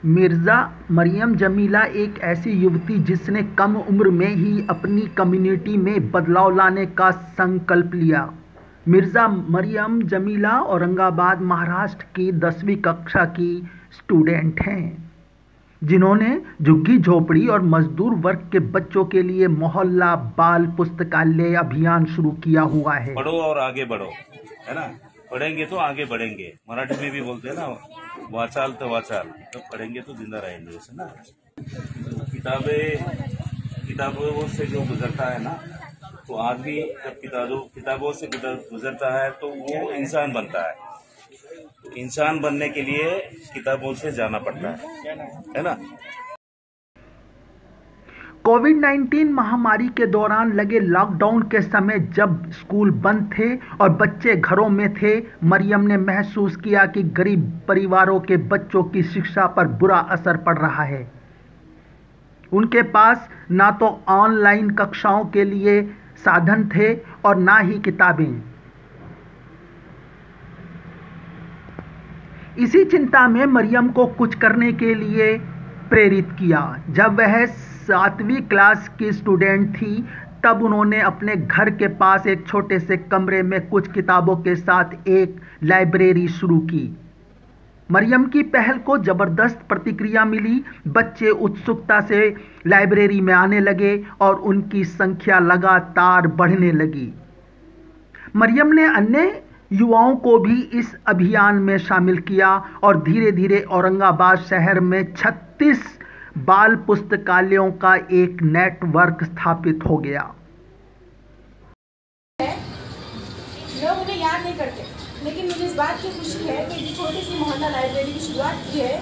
मिर्ज़ा मरियम जमीला एक ऐसी युवती जिसने कम उम्र में ही अपनी कम्युनिटी में बदलाव लाने का संकल्प लिया। मिर्ज़ा मरियम जमीला औरंगाबाद महाराष्ट्र की 10वीं कक्षा की स्टूडेंट हैं, जिन्होंने झुग्गी झोपड़ी और मजदूर वर्ग के बच्चों के लिए मोहल्ला बाल पुस्तकालय अभियान शुरू किया हुआ है। पढ़ो और आगे बढ़ो, है ना। पढ़ेंगे तो आगे बढ़ेंगे। मराठी में भी बोलते हैं ना, वाचाल तो वाचाल, तो पढ़ेंगे तो जिंदा रहेंगे, वैसे ना। किताबों से जो गुजरता है ना, तो आदमी जब किताबों से गुजरता है तो वो इंसान बनता है। तो इंसान बनने के लिए किताबों से जाना पड़ता है ना। कोविड-19 महामारी के दौरान लगे लॉकडाउन के समय जब स्कूल बंद थे और बच्चे घरों में थे, मरियम ने महसूस किया कि गरीब परिवारों के बच्चों की शिक्षा पर बुरा असर पड़ रहा है। उनके पास ना तो ऑनलाइन कक्षाओं के लिए साधन थे और ना ही किताबें। इसी चिंता में मरियम को कुछ करने के लिए प्रेरित किया। जब वह 7वीं क्लास की स्टूडेंट थी, तब उन्होंने अपने घर के पास एक छोटे से कमरे में कुछ किताबों के साथ एक लाइब्रेरी शुरू की। मरियम की पहल को जबरदस्त प्रतिक्रिया मिली। बच्चे उत्सुकता से लाइब्रेरी में आने लगे और उनकी संख्या लगातार बढ़ने लगी। मरियम ने अन्य युवाओं को भी इस अभियान में शामिल किया और धीरे धीरे औरंगाबाद शहर में 36 बाल पुस्तकालयों का एक नेटवर्क स्थापित हो गया। लोग उन्हें याद नहीं करते, लेकिन मुझे इस बात की खुशी है कि एक छोटी सी मोहल्ला लाइब्रेरी की शुरुआत की है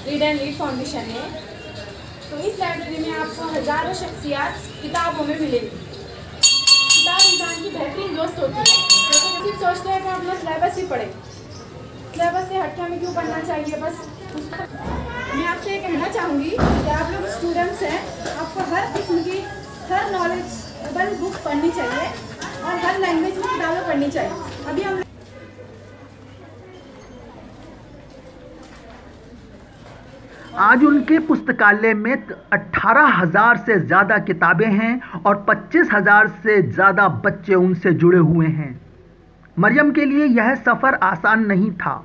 रीड एंड रीड फाउंडेशन ने। तो इस लाइब्रेरी में आपको हजारों शख्सियात किताबों में मिलेगी। किताब इंसान की बेहतरीन दोस्त होती है, लेकिन सिर्फ सोचते हैं कि हम अपना सिलेबस ही पढ़ें। सिलेबस से हटके हमें क्यों पढ़ना चाहिए। बस मैं आपसे ये कहना चाहूँगी कि आप लोग स्टूडेंट्स हैं, आपको हर किस्म की हर नॉलेजेबल बुक पढ़नी चाहिए और हर लैंग्वेज में किताबें पढ़नी चाहिए। अभी हम आज उनके पुस्तकालय में 18,000 से ज़्यादा किताबें हैं और 25,000 से ज़्यादा बच्चे उनसे जुड़े हुए हैं। मरियम के लिए यह सफ़र आसान नहीं था।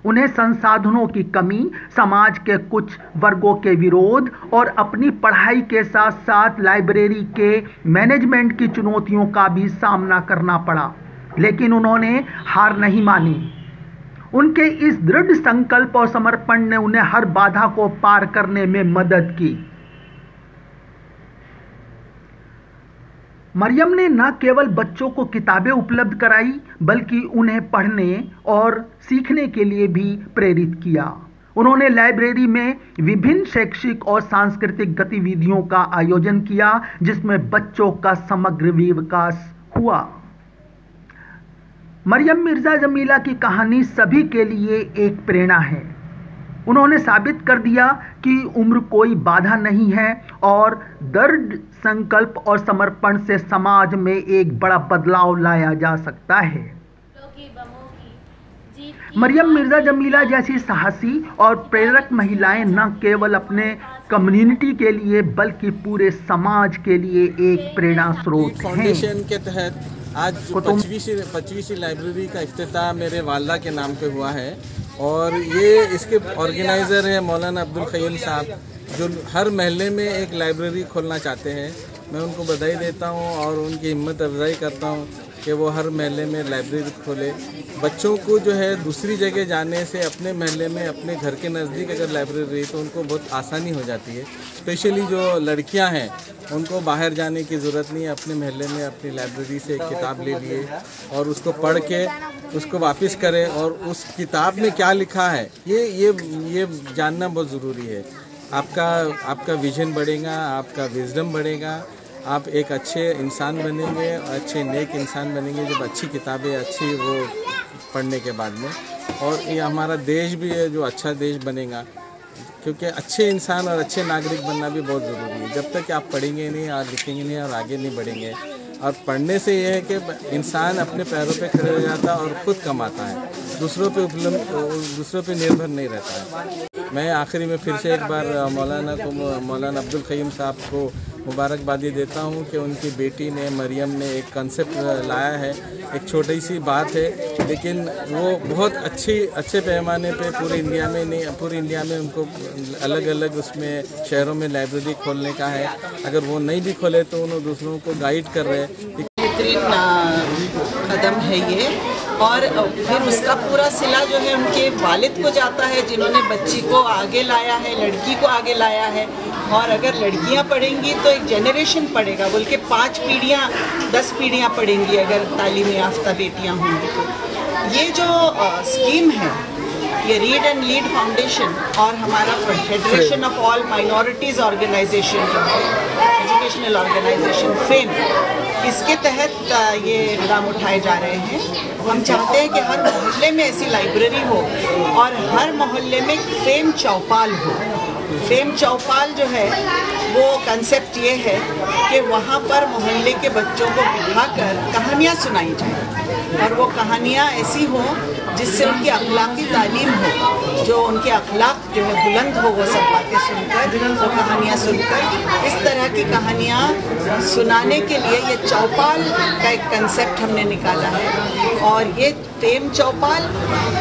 उन्हें संसाधनों की कमी, समाज के कुछ वर्गों के विरोध और अपनी पढ़ाई के साथ साथ लाइब्रेरी के मैनेजमेंट की चुनौतियों का भी सामना करना पड़ा, लेकिन उन्होंने हार नहीं मानी। उनके इस दृढ़ संकल्प और समर्पण ने उन्हें हर बाधा को पार करने में मदद की। मरियम ने न केवल बच्चों को किताबें उपलब्ध कराई, बल्कि उन्हें पढ़ने और सीखने के लिए भी प्रेरित किया। उन्होंने लाइब्रेरी में विभिन्न शैक्षिक और सांस्कृतिक गतिविधियों का आयोजन किया, जिसमें बच्चों का समग्र विकास हुआ। मरियम मिर्ज़ा जमीला की कहानी सभी के लिए एक प्रेरणा है। उन्होंने साबित कर दिया कि उम्र कोई बाधा नहीं है और दृढ़ संकल्प और समर्पण से समाज में एक बड़ा बदलाव लाया जा सकता है। मरियम मिर्ज़ा जमीला जैसी साहसी और प्रेरक महिलाएं न केवल अपने कम्युनिटी के लिए बल्कि पूरे समाज के लिए एक प्रेरणा स्रोत हैं। फाउंडेशन के तहत आज 25वीं लाइब्रेरी का इफ्तिताह मेरे वालदा के नाम पे हुआ है और ये इसके ऑर्गेनाइज़र हैं मौलाना अब्दुल क़य्यूम साहब, जो हर महल्ले में एक लाइब्रेरी खोलना चाहते हैं। मैं उनको बधाई देता हूँ और उनकी हिम्मत अफजाई करता हूँ कि वो हर महल्ले में लाइब्रेरी खोले। बच्चों को जो है दूसरी जगह जाने से अपने महल्ले में अपने घर के नज़दीक अगर लाइब्रेरी रही तो उनको बहुत आसानी हो जाती है। स्पेशली जो लड़कियां हैं उनको बाहर जाने की ज़रूरत नहीं है, अपने महल्ले में अपनी लाइब्रेरी से एक किताब ले लिए और उसको पढ़ के उसको वापस करें और उस किताब में क्या लिखा है ये जानना बहुत ज़रूरी है। आपका विजन बढ़ेगा, आपका विजडम बढ़ेगा, आप एक अच्छे इंसान बनेंगे, अच्छे नेक इंसान बनेंगे जब अच्छी किताबें अच्छी वो पढ़ने के बाद में। और ये हमारा देश भी है जो अच्छा देश बनेगा, क्योंकि अच्छे इंसान और अच्छे नागरिक बनना भी बहुत ज़रूरी है। जब तक आप पढ़ेंगे नहीं और लिखेंगे नहीं और आगे नहीं बढ़ेंगे। और पढ़ने से ये है कि इंसान अपने पैरों पे खड़े हो जाता है और खुद कमाता है, दूसरों पे निर्भर नहीं रहता है। मैं आखिरी में फिर से एक बार मौलाना अब्दुल ख़य्यूम साहब को मुबारकबादी देता हूं कि उनकी बेटी ने मरियम ने एक कंसेप्ट लाया है। एक छोटी सी बात है लेकिन वो बहुत अच्छे पैमाने पे पूरे इंडिया में उनको अलग अलग उसमें शहरों में लाइब्रेरी खोलने का है। अगर वो नहीं भी खोले तो उन्होंने दूसरों को गाइड कर रहे हैं। कदम है ये, और फिर उसका पूरा सिला जो है उनके वालिद को जाता है जिन्होंने बच्ची को आगे लाया है, लड़की को आगे लाया है। और अगर लड़कियां पढ़ेंगी तो एक जनरेशन पढ़ेगा, बोल के 5 पीढ़ियाँ 10 पीढ़ियाँ पढ़ेंगी अगर तालीम याफ्ता बेटियां होंगी तो। ये जो स्कीम है ये रीड एंड लीड फाउंडेशन और हमारा federation of all minorities organisation जो है, एजुकेशनल ऑर्गेनाइजेशन फेम, इसके तहत ये इक़दाम उठाए जा रहे हैं। हम चाहते हैं कि हर मोहल्ले में ऐसी लाइब्रेरी हो और हर मोहल्ले में फेम चौपाल हो। फेम चौपाल जो है वो कंसेप्ट ये है कि वहाँ पर मोहल्ले के बच्चों को बिठाकर कहानियाँ सुनाई जाए और वो कहानियाँ ऐसी हों जिससे उनकी अखलाकी तालीम हो, जो उनके अखलाक जो है बुलंद हो, वो सब बातें सुनकर, वो कहानियाँ सुनकर। इस तरह की कहानियाँ सुनाने के लिए ये चौपाल का एक कंसेप्ट हमने निकाला है। और ये फेम चौपाल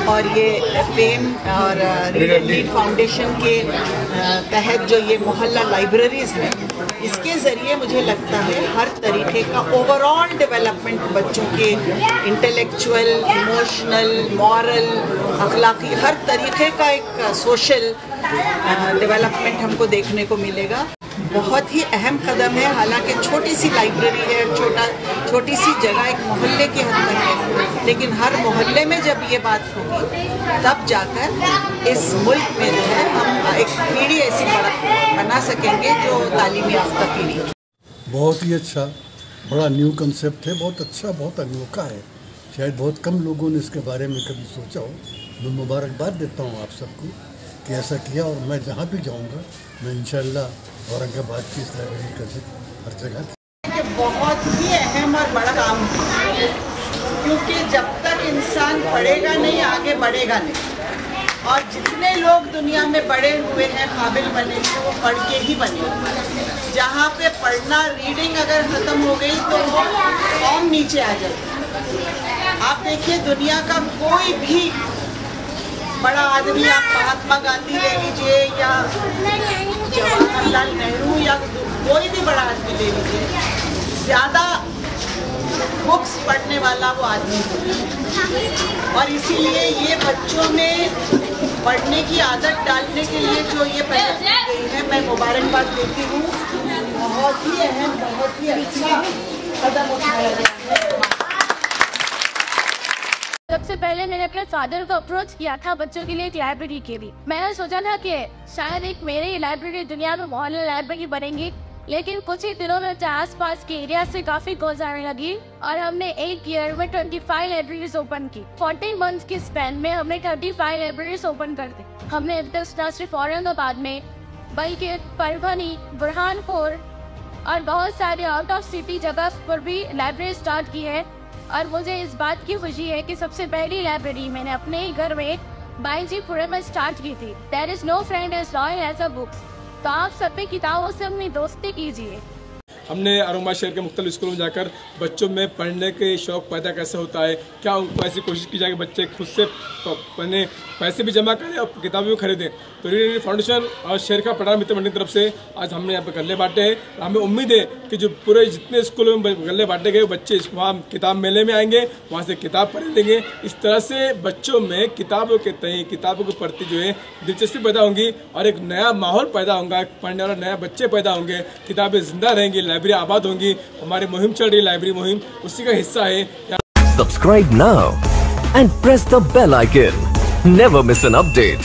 और ये फेम और रीड एंड लीड फाउंडेशन के तहत जो ये मोहल्ला लाइब्रेरीज़ हैं, इसके ज़रिए मुझे लगता है हर तरीके का ओवरऑल डेवलपमेंट बच्चों के इंटेलेक्चुअल, इमोशनल, मॉरल, अखलाकी, हर तरीके का एक सोशल डेवलपमेंट हमको देखने को मिलेगा। बहुत ही अहम कदम है। हालांकि छोटी सी लाइब्रेरी है, छोटी सी जगह, एक मोहल्ले के हद तक है, लेकिन हर मोहल्ले में जब ये बात होगी तब जाकर इस मुल्क में जो है हम एक पीढ़ी ऐसी बना सकेंगे जो तालीम याफ्ता पीढ़ी। बहुत ही अच्छा, बड़ा न्यू कंसेप्ट है, बहुत अच्छा, बहुत अनोखा है। शायद बहुत कम लोगों ने इसके बारे में कभी सोचा हो। मैं मुबारकबाद देता हूँ आप सबको कि ऐसा किया, और मैं जहाँ भी जाऊँगा मैं इंशाअल्लाह औरंगाबाद की इस लाइब्रेरी का हर जगह। बहुत ही अहम और बड़ा काम है, क्योंकि जब तक इंसान पढ़ेगा नहीं आगे बढ़ेगा नहीं। और जितने लोग दुनिया में बड़े हुए हैं, काबिल बने हैं, वो पढ़ के ही बने। जहाँ पे पढ़ना, रीडिंग अगर ख़त्म हो गई तो वो कौम नीचे आ जाती। आप देखिए दुनिया का कोई भी बड़ा आदमी, आप महात्मा गांधी ले लीजिए या जवाहरलाल नेहरू या कोई भी बड़ा आदमी ले लीजिए, ज़्यादा बुक्स पढ़ने वाला वो आदमी है। और इसीलिए ये बच्चों में पढ़ने की आदत डालने के लिए जो ये पहल की गई है, मैं मुबारकबाद देती हूँ। बहुत ही अहम, बहुत ही अच्छा कदम उठाया गया है। सबसे पहले मैंने अपने फादर को अप्रोच किया था बच्चों के लिए एक लाइब्रेरी के लिए। मैंने सोचा था कि शायद एक मेरी लाइब्रेरी दुनिया में मोहल्ला लाइब्रेरी बनेंगी, लेकिन कुछ ही दिनों में आसपास के एरिया से काफी कॉल्स आने लगी और हमने 1 ईयर में 25 लाइब्रेरीज ओपन की। 14 मंथ्स के स्पैन में हमने 35 लाइब्रेरीज ओपन कर दी। हमने न सिर्फ औरंगाबाद में बल्कि परभनी, बुरहानपुर और बहुत सारे आउट ऑफ सिटी जगह पर भी लाइब्रेरी स्टार्ट की है। और मुझे इस बात की खुशी है कि सबसे पहली लाइब्रेरी मैंने अपने ही घर में बाईजीपुरे में स्टार्ट की थी। There is no friend as loyal as a books. तो आप सब भी किताबों से अपनी दोस्ती कीजिए। हमने औरंगाबाद शहर के मुख्तलिफ स्कूलों में जाकर बच्चों में पढ़ने के शौक़ पैदा कैसे होता है, क्या उनको ऐसी कोशिश की जाए कि बच्चे खुद से पढ़ने, पैसे भी जमा करें और किताबें भी खरीदें। तो रीड एंड लीड फाउंडेशन और शहर का पढ़ा मित्र मंडल की तरफ से आज हमने यहाँ पर गल्ले बांटे हैं। हमें उम्मीद है कि जो पूरे जितने स्कूलों में गल्ले बांटे गए बच्चे वहाँ किताब मेले में आएंगे, वहाँ से किताब खरीदेंगे। इस तरह से बच्चों में किताबों के तय, किताबों के प्रति जो है दिलचस्पी पैदा होंगी और एक नया माहौल पैदा होगा, पढ़ने वाला नया बच्चे पैदा होंगे, किताबें जिंदा रहेंगी, लाइब्रेरी आबाद होंगी। हमारी मुहिम चल रही लाइब्रेरी मुहिम, उसी का हिस्सा है। Subscribe now and press the bell icon. Never miss an update.